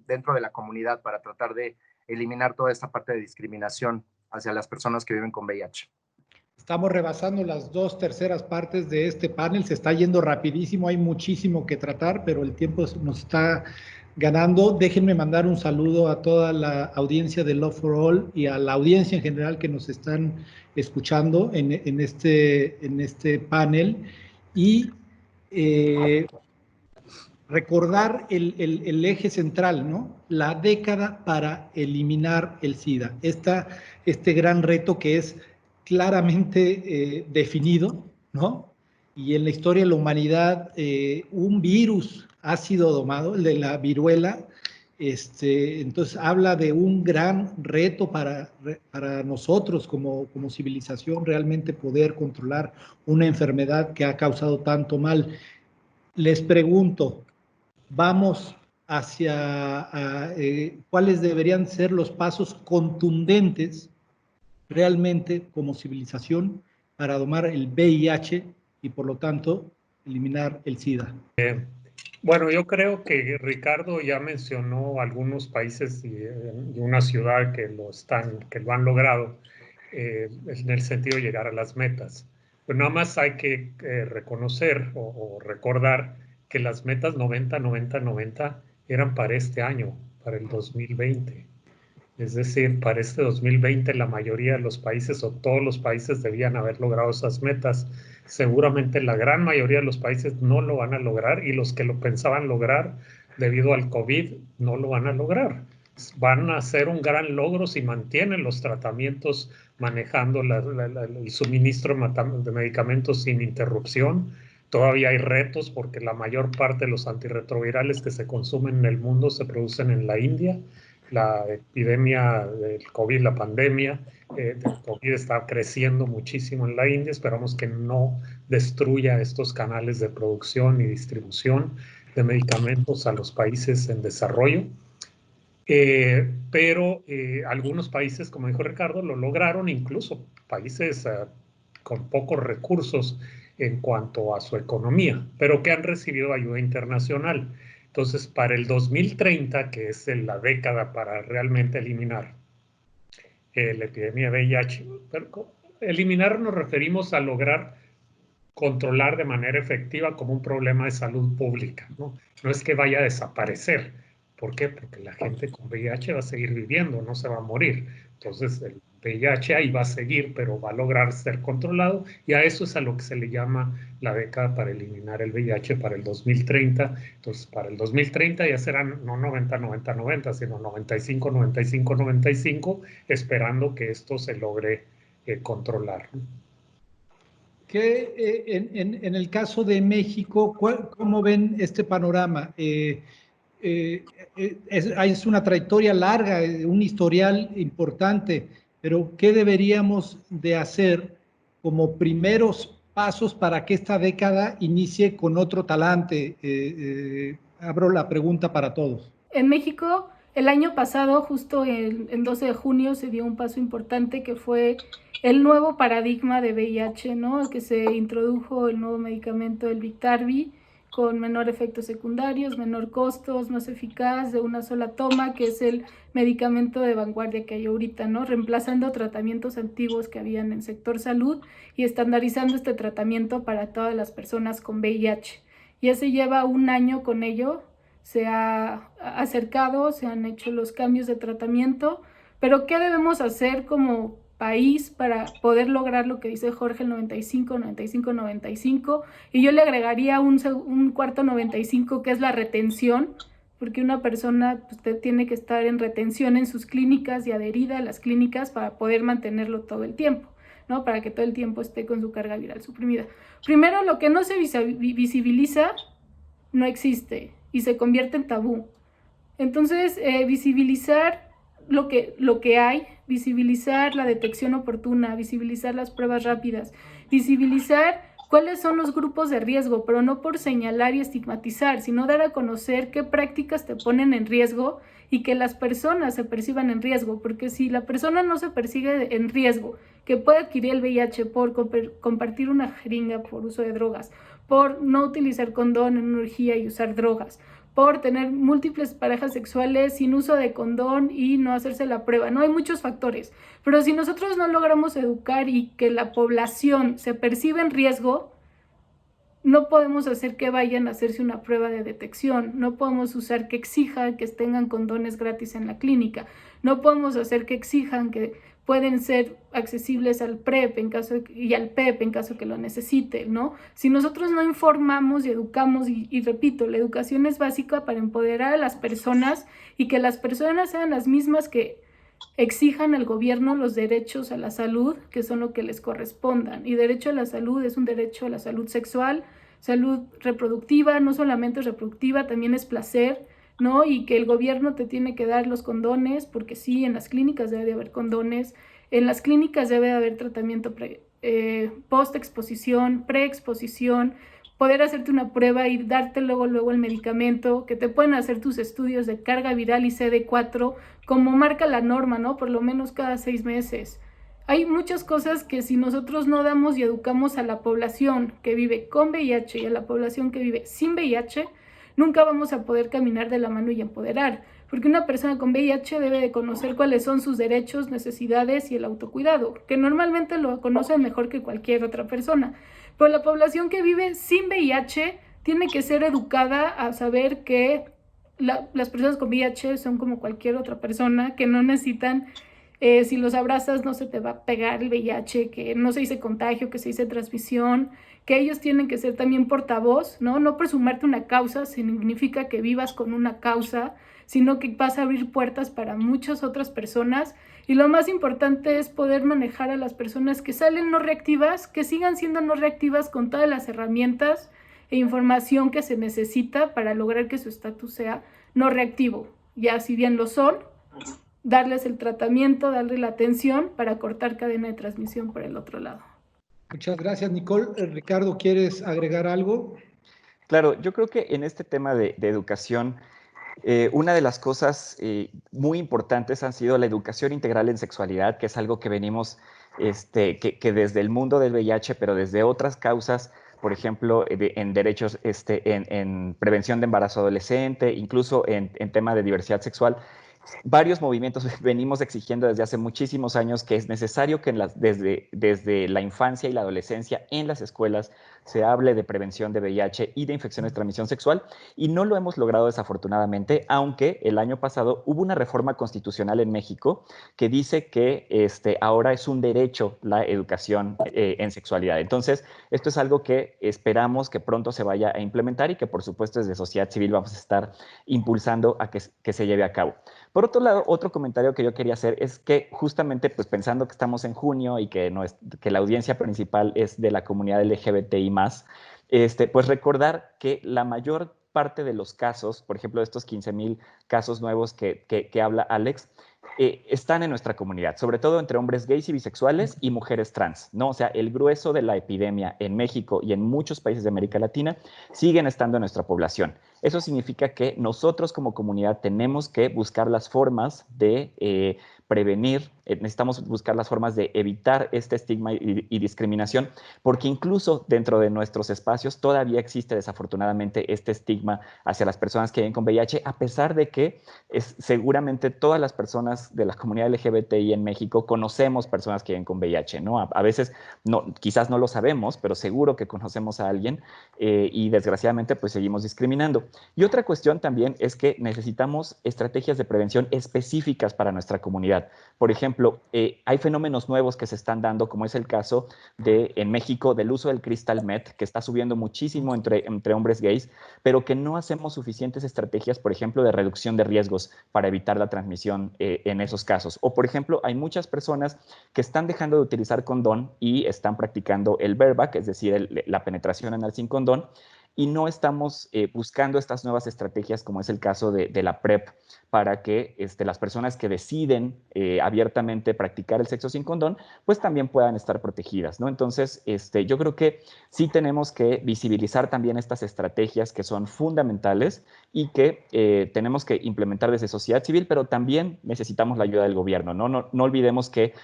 Dentro de la comunidad, para tratar de eliminar toda esta parte de discriminación hacia las personas que viven con VIH. Estamos rebasando las 2/3 partes de este panel, se está yendo rapidísimo, hay muchísimo que tratar, pero el tiempo nos está ganando. Déjenme mandar un saludo a toda la audiencia de Love for All y a la audiencia en general que nos están escuchando en este panel, y recordar el eje central, ¿no? La década para eliminar el SIDA. Este gran reto que es claramente definido, ¿no? Y en la historia de la humanidad, un virus ha sido domado, el de la viruela. Entonces habla de un gran reto para nosotros como civilización, realmente poder controlar una enfermedad que ha causado tanto mal. Les pregunto, vamos hacia cuáles deberían ser los pasos contundentes realmente como civilización para domar el VIH y por lo tanto eliminar el SIDA. Bueno, yo creo que Ricardo ya mencionó algunos países y una ciudad que lo han logrado en el sentido de llegar a las metas. Pero nada más hay que reconocer o recordar que las metas 90-90-90 eran para este año, para el 2020. Es decir, para este 2020 la mayoría de los países o todos los países debían haber logrado esas metas. Seguramente la gran mayoría de los países no lo van a lograr y los que lo pensaban lograr debido al COVID no lo van a lograr. Van a ser un gran logro si mantienen los tratamientos manejando el suministro de medicamentos sin interrupción. Todavía hay retos porque la mayor parte de los antirretrovirales que se consumen en el mundo se producen en la India. La epidemia del COVID, la pandemia del COVID está creciendo muchísimo en la India. Esperamos que no destruya estos canales de producción y distribución de medicamentos a los países en desarrollo. Pero algunos países, como dijo Ricardo, lo lograron, incluso países con pocos recursos en cuanto a su economía, pero que han recibido ayuda internacional. Entonces, para el 2030, que es la década para realmente eliminar la epidemia de VIH, eliminar nos referimos a lograr controlar de manera efectiva como un problema de salud pública, ¿no? No es que vaya a desaparecer. ¿Por qué? Porque la gente con VIH va a seguir viviendo, no se va a morir. Entonces, el VIH ahí va a seguir, pero va a lograr ser controlado, y a eso es a lo que se le llama la década para eliminar el VIH para el 2030. Entonces, para el 2030 ya serán no 90-90-90, sino 95-95-95, esperando que esto se logre controlar. Que en el caso de México, ¿cómo ven este panorama? Es una trayectoria larga, un historial importante, pero ¿qué deberíamos de hacer como primeros pasos para que esta década inicie con otro talante? Abro la pregunta para todos. En México, el año pasado, justo el 12 de junio, se dio un paso importante que fue el nuevo paradigma de VIH, ¿no? Que se introdujo el nuevo medicamento, el Biktarvy, con menor efectos secundarios, menor costos, más eficaz, de una sola toma, que es el medicamento de vanguardia que hay ahorita, ¿no? Reemplazando tratamientos antiguos que habían en el sector salud y estandarizando este tratamiento para todas las personas con VIH. Ya se lleva un año con ello, se ha acercado, se han hecho los cambios de tratamiento, pero ¿qué debemos hacer como país para poder lograr lo que dice Jorge, el 95, 95, 95? Y yo le agregaría un cuarto 95, que es la retención, porque una persona pues, tiene que estar en retención en sus clínicas y adherida a las clínicas para poder mantenerlo todo el tiempo, ¿no? Para que todo el tiempo esté con su carga viral suprimida. Primero, lo que no se visibiliza no existe y se convierte en tabú. Entonces, visibilizar lo que hay, visibilizar la detección oportuna, visibilizar las pruebas rápidas, visibilizar cuáles son los grupos de riesgo, pero no por señalar y estigmatizar, sino dar a conocer qué prácticas te ponen en riesgo y que las personas se perciban en riesgo, porque si la persona no se percibe en riesgo, que puede adquirir el VIH por compartir una jeringa por uso de drogas, por no utilizar condón en una orgía y usar drogas, por tener múltiples parejas sexuales sin uso de condón y no hacerse la prueba, ¿no? Hay muchos factores, pero si nosotros no logramos educar y que la población se perciba en riesgo, no podemos hacer que vayan a hacerse una prueba de detección, no podemos usar que exijan que tengan condones gratis en la clínica, no podemos hacer que exijan que pueden ser accesibles al PrEP y al PEP en caso que lo necesiten, ¿no? Si nosotros no informamos y educamos, y repito, la educación es básica para empoderar a las personas y que las personas sean las mismas que exijan al gobierno los derechos a la salud, que son lo que les correspondan. Y derecho a la salud es un derecho a la salud sexual, salud reproductiva, no solamente es reproductiva, también es placer, ¿no? Y que el gobierno te tiene que dar los condones, porque sí, en las clínicas debe de haber condones, en las clínicas debe de haber tratamiento post-exposición, pre-exposición, poder hacerte una prueba y darte luego el medicamento, que te pueden hacer tus estudios de carga viral y CD4, como marca la norma, ¿no? Por lo menos cada 6 meses. Hay muchas cosas que si nosotros no damos y educamos a la población que vive con VIH y a la población que vive sin VIH, nunca vamos a poder caminar de la mano y empoderar. porque una persona con VIH debe de conocer cuáles son sus derechos, necesidades y el autocuidado, que normalmente lo conoce mejor que cualquier otra persona. Pero la población que vive sin VIH tiene que ser educada a saber que las personas con VIH son como cualquier otra persona, que no necesitan, si los abrazas no se te va a pegar el VIH, que no se dice contagio, que se dice transmisión, que ellos tienen que ser también portavoz, ¿no? No presumarte una causa significa que vivas con una causa, sino que vas a abrir puertas para muchas otras personas. Y lo más importante es poder manejar a las personas que salen no reactivas, que sigan siendo no reactivas con todas las herramientas e información que se necesita para lograr que su estatus sea no reactivo. Ya si bien lo son, darles el tratamiento, darle la atención para cortar cadena de transmisión por el otro lado. Muchas gracias, Nicole. Ricardo, ¿quieres agregar algo? Claro, yo creo que en este tema de educación, una de las cosas muy importantes han sido la educación integral en sexualidad, que es algo que venimos, que desde el mundo del VIH, pero desde otras causas, por ejemplo, en derechos, en prevención de embarazo adolescente, incluso en tema de diversidad sexual, varios movimientos venimos exigiendo desde hace muchísimos años que es necesario que desde la infancia y la adolescencia en las escuelas se hable de prevención de VIH y de infecciones de transmisión sexual, y no lo hemos logrado desafortunadamente, aunque el año pasado hubo una reforma constitucional en México que dice que ahora es un derecho la educación en sexualidad. Entonces, esto es algo que esperamos que pronto se vaya a implementar y que por supuesto desde sociedad civil vamos a estar impulsando a que se lleve a cabo. Por otro lado, otro comentario que yo quería hacer es que justamente pues pensando que estamos en junio y que la audiencia principal es de la comunidad LGBTI+, pues recordar que la mayor parte de los casos, por ejemplo, de estos 15,000 casos nuevos que habla Alex, están en nuestra comunidad, sobre todo entre hombres gays y bisexuales y mujeres trans, ¿no? O sea, el grueso de la epidemia en México y en muchos países de América Latina siguen estando en nuestra población. Eso significa que nosotros como comunidad tenemos que buscar las formas de prevenir, necesitamos buscar las formas de evitar este estigma y discriminación, porque incluso dentro de nuestros espacios todavía existe desafortunadamente este estigma hacia las personas que viven con VIH, a pesar de que seguramente todas las personas de la comunidad LGBTI en México conocemos personas que viven con VIH, ¿no? A veces quizás no lo sabemos, pero seguro que conocemos a alguien y desgraciadamente pues seguimos discriminando. Y otra cuestión también es que necesitamos estrategias de prevención específicas para nuestra comunidad. Por ejemplo, hay fenómenos nuevos que se están dando, como es el caso en México del uso del crystal meth, que está subiendo muchísimo entre hombres gays, pero que no hacemos suficientes estrategias, por ejemplo, de reducción de riesgos para evitar la transmisión en esos casos. O, por ejemplo, hay muchas personas que están dejando de utilizar condón y están practicando el bareback, es decir, la penetración anal sin condón, y no estamos buscando estas nuevas estrategias, como es el caso de la PrEP, para que las personas que deciden abiertamente practicar el sexo sin condón, pues también puedan estar protegidas, ¿no? Entonces, yo creo que sí tenemos que visibilizar también estas estrategias que son fundamentales y que tenemos que implementar desde sociedad civil, pero también necesitamos la ayuda del gobierno, ¿no? No olvidemos que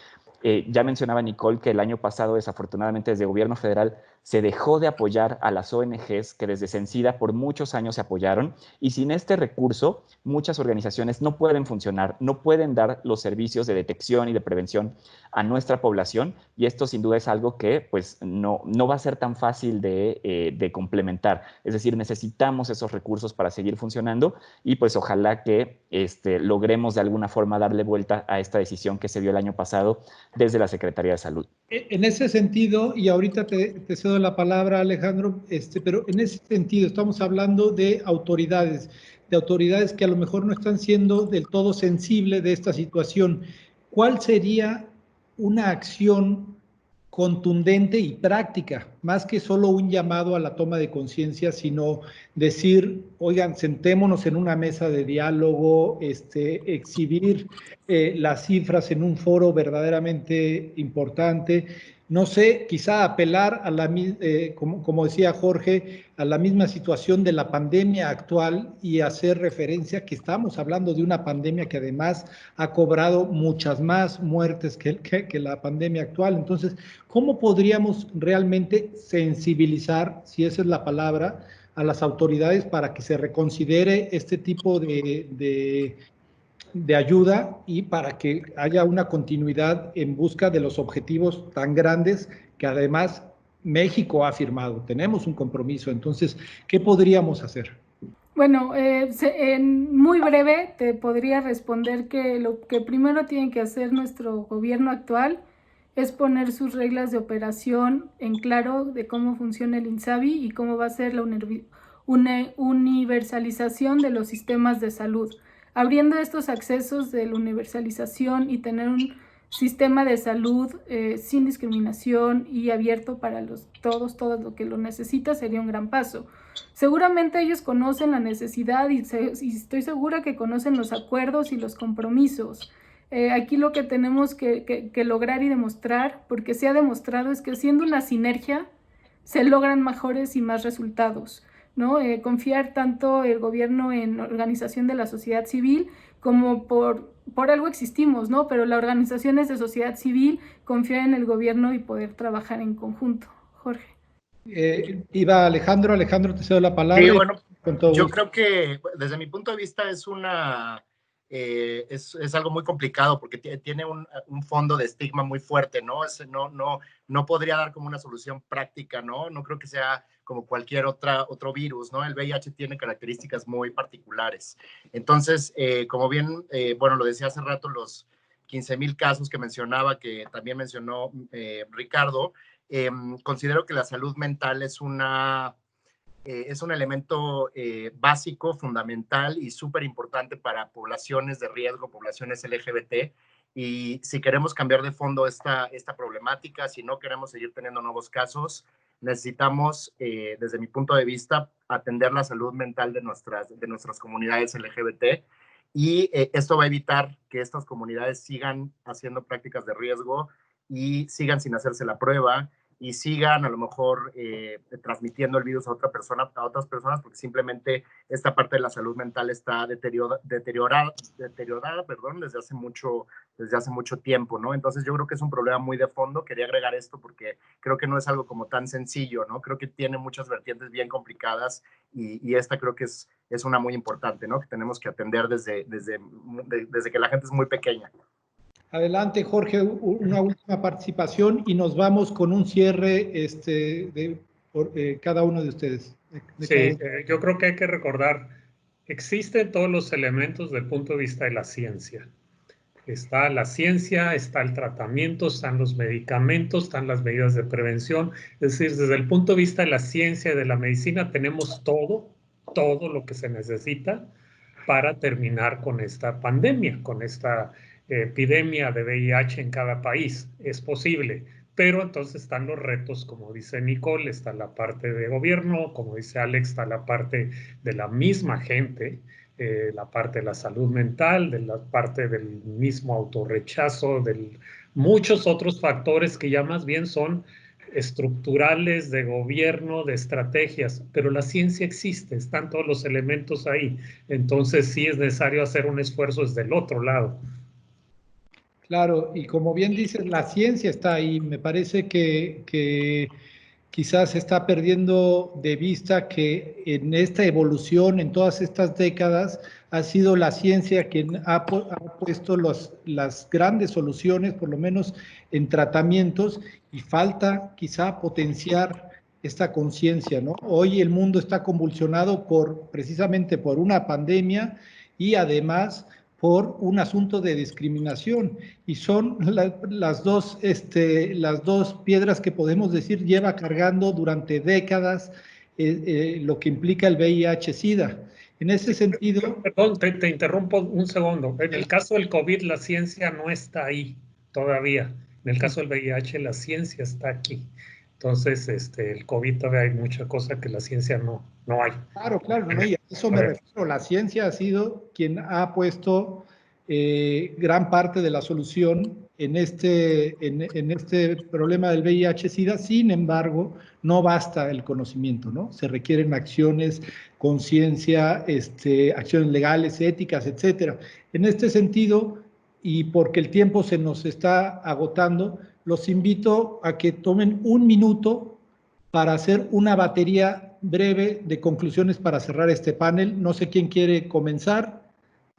ya mencionaba Nicole que el año pasado, desafortunadamente, desde el gobierno federal se dejó de apoyar a las ONGs que desde Sencida por muchos años se apoyaron, y sin este recurso muchas organizaciones no pueden funcionar, no pueden dar los servicios de detección y de prevención a nuestra población, y esto sin duda es algo que pues no va a ser tan fácil de complementar. Es decir, necesitamos esos recursos para seguir funcionando y pues ojalá que logremos de alguna forma darle vuelta a esta decisión que se dio el año pasado desde la Secretaría de Salud. En ese sentido, y ahorita te cedo la palabra, Alejandro, pero en ese sentido estamos hablando de autoridades que a lo mejor no están siendo del todo sensibles de esta situación. ¿Cuál sería una acción contundente y práctica, más que solo un llamado a la toma de conciencia, sino decir, oigan, sentémonos en una mesa de diálogo, exhibir las cifras en un foro verdaderamente importante? No sé, quizá apelar a como decía Jorge, a la misma situación de la pandemia actual y hacer referencia que estamos hablando de una pandemia que además ha cobrado muchas más muertes que la pandemia actual. Entonces, ¿cómo podríamos realmente sensibilizar, si esa es la palabra, a las autoridades para que se reconsidere este tipo de de ayuda y para que haya una continuidad en busca de los objetivos tan grandes que además México ha firmado. Tenemos un compromiso. Entonces, ¿qué podríamos hacer? Bueno, en muy breve te podría responder que lo que primero tiene que hacer nuestro gobierno actual es poner sus reglas de operación en claro de cómo funciona el INSABI y cómo va a ser la universalización de los sistemas de salud. Abriendo estos accesos de la universalización y tener un sistema de salud sin discriminación y abierto para todos lo que lo necesita sería un gran paso. Seguramente ellos conocen la necesidad y estoy segura que conocen los acuerdos y los compromisos. Aquí lo que tenemos que lograr y demostrar, porque se ha demostrado, es que haciendo una sinergia se logran mejores y más resultados, ¿no? Confiar tanto el gobierno en organización de la sociedad civil como por algo existimos, ¿no? Pero las organizaciones de sociedad civil confían en el gobierno y poder trabajar en conjunto. Jorge. Iba Alejandro, te cedo la palabra. Sí, bueno, yo creo que desde mi punto de vista es algo muy complicado porque tiene un fondo de estigma muy fuerte, ¿no? No podría dar como una solución práctica, ¿no? No creo que sea como cualquier otro virus, ¿no? El VIH tiene características muy particulares. Entonces, como bien, bueno, lo decía hace rato, los 15,000 casos que mencionaba, que también mencionó Ricardo, considero que la salud mental es un elemento básico, fundamental y súper importante para poblaciones de riesgo, poblaciones LGBT. Y si queremos cambiar de fondo esta problemática, si no queremos seguir teniendo nuevos casos, necesitamos, desde mi punto de vista, atender la salud mental de nuestras comunidades LGBT. Y esto va a evitar que estas comunidades sigan haciendo prácticas de riesgo y sigan sin hacerse la prueba y sigan a lo mejor transmitiendo el virus a otras personas, porque simplemente esta parte de la salud mental está deteriorada, desde hace mucho tiempo, ¿no? Entonces yo creo que es un problema muy de fondo. Quería agregar esto porque creo que no es algo como tan sencillo, ¿no? Creo que tiene muchas vertientes bien complicadas y esta creo que es una muy importante, ¿no? Que tenemos que atender desde que la gente es muy pequeña. Adelante, Jorge, una última participación y nos vamos con un cierre por cada uno de ustedes. Sí, yo creo que hay que recordar, existen todos los elementos desde el punto de vista de la ciencia. Está la ciencia, está el tratamiento, están los medicamentos, están las medidas de prevención. Es decir, desde el punto de vista de la ciencia y de la medicina tenemos todo lo que se necesita para terminar con esta pandemia, con esta epidemia de VIH en cada país. Es posible, pero entonces están los retos, como dice Nicole, está la parte de gobierno, como dice Alex, está la parte de la misma gente, la parte de la salud mental, de la parte del mismo autorrechazo, de muchos otros factores que ya más bien son estructurales, de gobierno, de estrategias, pero la ciencia existe, están todos los elementos ahí. Entonces sí es necesario hacer un esfuerzo desde el otro lado. Claro, y como bien dices, la ciencia está ahí. Me parece que quizás se está perdiendo de vista que en esta evolución, en todas estas décadas, ha sido la ciencia quien ha puesto las grandes soluciones, por lo menos en tratamientos, y falta quizá potenciar esta conciencia, ¿no? Hoy el mundo está convulsionado precisamente por una pandemia y además por un asunto de discriminación, y son las dos piedras que podemos decir lleva cargando durante décadas lo que implica el VIH-Sida. En ese sentido... Perdón, te interrumpo un segundo. En el caso del COVID, la ciencia no está ahí todavía. En el caso del VIH, la ciencia está aquí. Entonces, el COVID todavía hay mucha cosa que la ciencia no hay. Claro, no, y a eso me refiero. La ciencia ha sido quien ha puesto gran parte de la solución en este problema del VIH-Sida. Sin embargo, no basta el conocimiento, ¿no? Se requieren acciones, conciencia, acciones legales, éticas, etcétera. En este sentido, y porque el tiempo se nos está agotando, los invito a que tomen un minuto para hacer una batería breve de conclusiones para cerrar este panel. No sé quién quiere comenzar.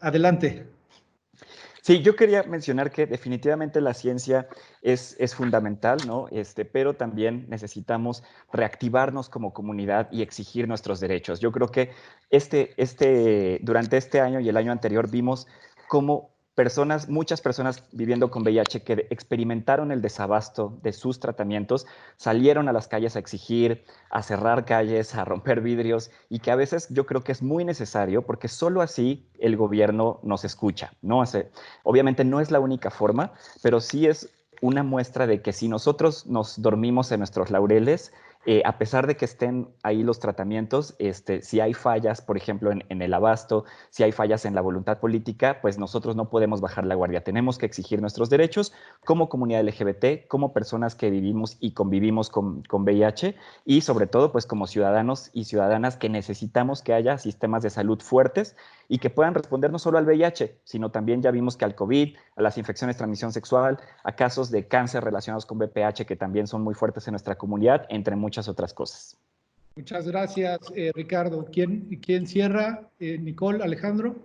Adelante. Sí, yo quería mencionar que definitivamente la ciencia es fundamental, ¿no? Pero también necesitamos reactivarnos como comunidad y exigir nuestros derechos. Yo creo que durante este año y el año anterior vimos cómo muchas personas viviendo con VIH que experimentaron el desabasto de sus tratamientos, salieron a las calles a exigir, a cerrar calles, a romper vidrios, y que a veces yo creo que es muy necesario porque solo así el gobierno nos escucha, ¿no? Obviamente no es la única forma, pero sí es una muestra de que si nosotros nos dormimos en nuestros laureles, a pesar de que estén ahí los tratamientos, si hay fallas, por ejemplo, en el abasto, si hay fallas en la voluntad política, pues nosotros no podemos bajar la guardia. Tenemos que exigir nuestros derechos como comunidad LGBT, como personas que vivimos y convivimos con VIH, y sobre todo, pues como ciudadanos y ciudadanas que necesitamos que haya sistemas de salud fuertes y que puedan responder no solo al VIH, sino también ya vimos que al COVID, a las infecciones de transmisión sexual, a casos de cáncer relacionados con VPH, que también son muy fuertes en nuestra comunidad, entre muchas otras cosas. Muchas gracias, Ricardo. ¿Quién cierra? Nicole, Alejandro.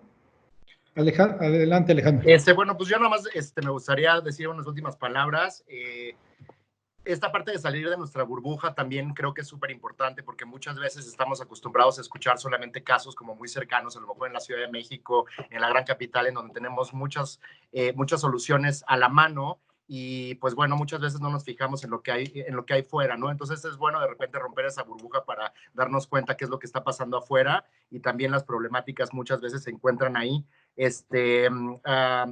Adelante, Alejandro. Bueno, pues yo nomás me gustaría decir unas últimas palabras. Esta parte de salir de nuestra burbuja también creo que es súper importante, porque muchas veces estamos acostumbrados a escuchar solamente casos como muy cercanos, a lo mejor en la Ciudad de México, en la gran capital, en donde tenemos muchas soluciones a la mano, y pues bueno, muchas veces no nos fijamos en lo que hay fuera, ¿no? Entonces es bueno de repente romper esa burbuja para darnos cuenta qué es lo que está pasando afuera, y también las problemáticas muchas veces se encuentran ahí.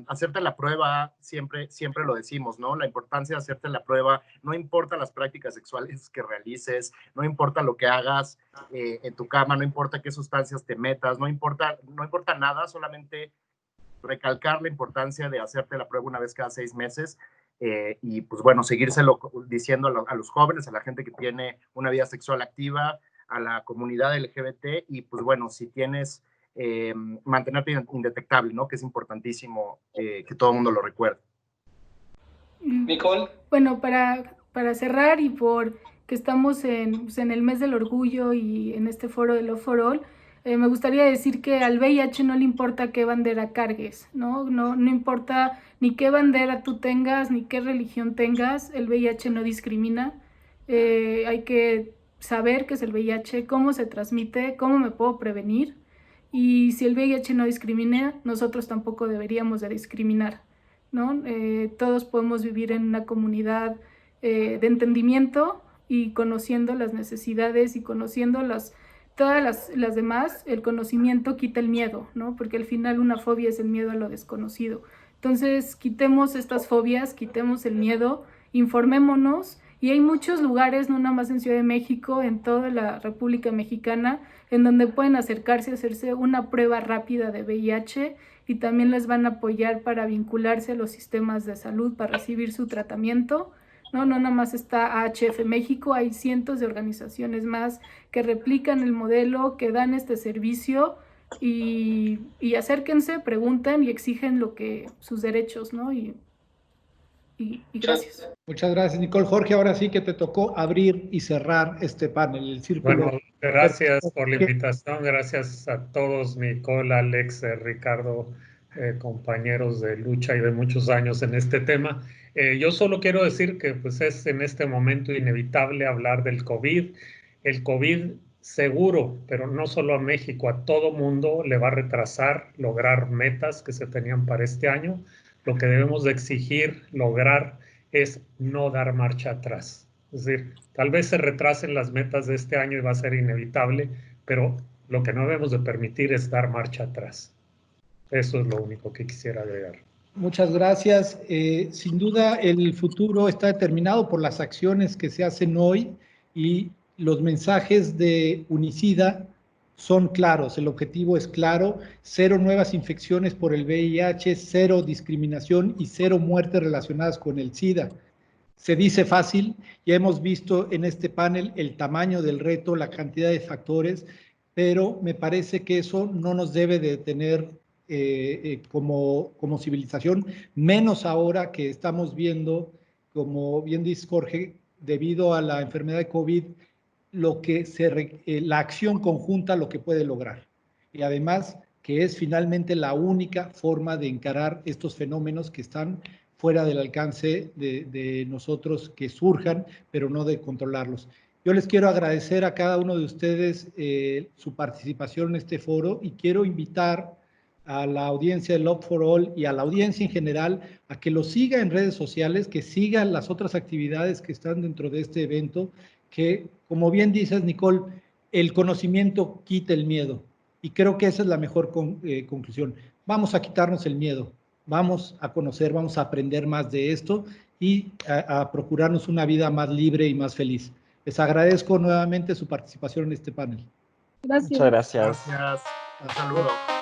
Hacerte la prueba, siempre lo decimos, ¿no? La importancia de hacerte la prueba, no importa las prácticas sexuales que realices, no importa lo que hagas en tu cama, no importa qué sustancias te metas, no importa nada, solamente recalcar la importancia de hacerte la prueba una vez cada 6 meses, y pues bueno, seguírselo diciendo a los jóvenes, a la gente que tiene una vida sexual activa, a la comunidad LGBT, y pues bueno, si tienes mantenerte indetectable, ¿no? Que es importantísimo que todo el mundo lo recuerde. Nicole. Bueno, para cerrar, y por que estamos en el mes del orgullo y en este foro de Love for All, me gustaría decir que al VIH no le importa qué bandera cargues, ¿no? No importa ni qué bandera tú tengas, ni qué religión tengas, el VIH no discrimina. Hay que saber qué es el VIH, cómo se transmite, cómo me puedo prevenir, y si el VIH no discrimina, nosotros tampoco deberíamos de discriminar, ¿no? Todos podemos vivir en una comunidad de entendimiento, y conociendo las necesidades y conociendo todas las demás. El conocimiento quita el miedo, ¿no? Porque al final una fobia es el miedo a lo desconocido. Entonces, quitemos estas fobias, quitemos el miedo, informémonos, y hay muchos lugares, no nada más en Ciudad de México, en toda la República Mexicana, en donde pueden acercarse a hacerse una prueba rápida de VIH, y también les van a apoyar para vincularse a los sistemas de salud para recibir su tratamiento. No nada más está AHF México, hay cientos de organizaciones más que replican el modelo, que dan este servicio, y acérquense, pregunten y exigen sus derechos, ¿no? Y gracias. Muchas gracias, Nicole. Jorge, ahora sí que te tocó abrir y cerrar este panel, el círculo. Bueno, gracias por la invitación, gracias a todos, Nicole, Alex, Ricardo, compañeros de lucha y de muchos años en este tema. Yo solo quiero decir que pues, es en este momento inevitable hablar del COVID. El COVID seguro, pero no solo a México, a todo mundo le va a retrasar lograr metas que se tenían para este año. Lo que debemos de exigir, lograr, es no dar marcha atrás. Es decir, tal vez se retrasen las metas de este año y va a ser inevitable, pero lo que no debemos de permitir es dar marcha atrás. Eso es lo único que quisiera agregar. Muchas gracias. Sin duda, el futuro está determinado por las acciones que se hacen hoy, y los mensajes de Unicida son claros. El objetivo es claro: 0 nuevas infecciones por el VIH, 0 discriminación y 0 muertes relacionadas con el SIDA. Se dice fácil, ya hemos visto en este panel el tamaño del reto, la cantidad de factores, pero me parece que eso no nos debe de detener como civilización, menos ahora que estamos viendo, como bien dice Jorge, debido a la enfermedad de COVID, la acción conjunta lo que puede lograr. Y además, que es finalmente la única forma de encarar estos fenómenos que están fuera del alcance de nosotros que surjan, pero no de controlarlos. Yo les quiero agradecer a cada uno de ustedes su participación en este foro y quiero invitar a la audiencia de Love for All y a la audiencia en general a que lo siga en redes sociales, que sigan las otras actividades que están dentro de este evento, que, como bien dices, Nicole, el conocimiento quita el miedo. Y creo que esa es la mejor conclusión. Vamos a quitarnos el miedo, vamos a conocer, vamos a aprender más de esto y a procurarnos una vida más libre y más feliz. Les agradezco nuevamente su participación en este panel. Gracias. Muchas gracias. Gracias. Un saludo.